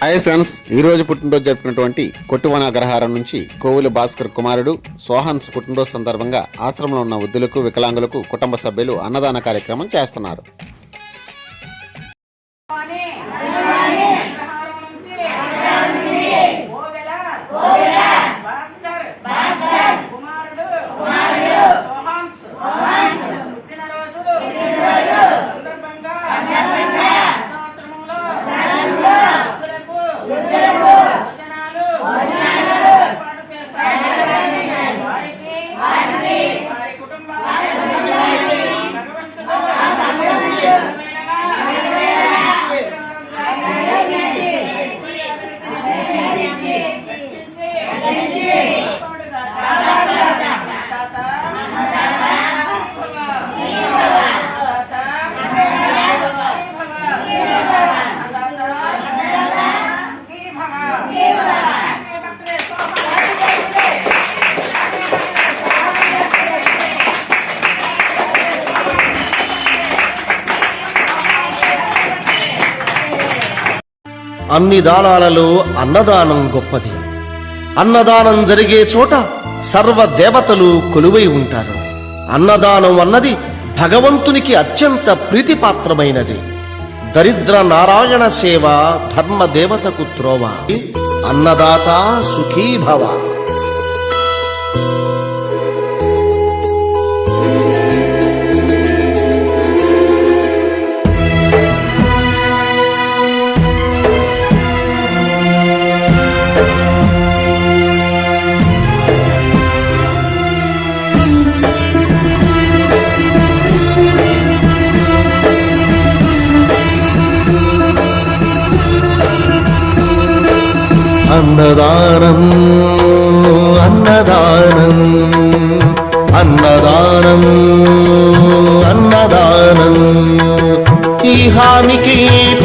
Hi friends, ఈ రోజు పుట్టినరోజు జరుపుకున్నటువంటి కొట్టువన అగ్రహారం నుంచి కోవుల భాస్కర్ కుమారుడు సోహన్స్ పుట్టినరోజు సందర్భంగా ఆశ్రమంలో ఉన్న వృద్ధులకు, వికలాంగులకు కుటుంబ సభ్యులు అన్నదాన కార్యక్రమం చేస్తున్నారు. అన్ని దానాలలో అన్నదానం గొప్పది. అన్నదానం జరిగే చోట సర్వ దేవతలు కొలువై ఉంటారు. అన్నదానం అన్నది భగవంతునికి అత్యంత ప్రీతిపాత్రమైనది. దరిద్ర నారాయణ సేవ ధర్మ దేవతకు త్రోవ. అన్నదాత సుఖీ భవ. అన్నదానం అన్నదానం అన్నదానం అన్నదానం ఈహానికి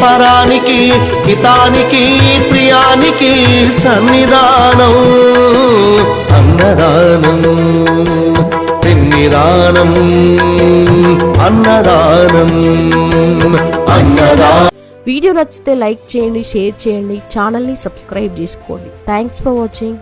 పరానికి హితానికి ప్రియానికి సన్నిధానం. అన్నదానం పిన్నిదానం అన్నదానం అన్నదానం. వీడియో నచ్చితే లైక్ చేయండి, షేర్ చేయండి, ఛానల్ని సబ్స్క్రైబ్ చేసుకోండి. Thanks for watching.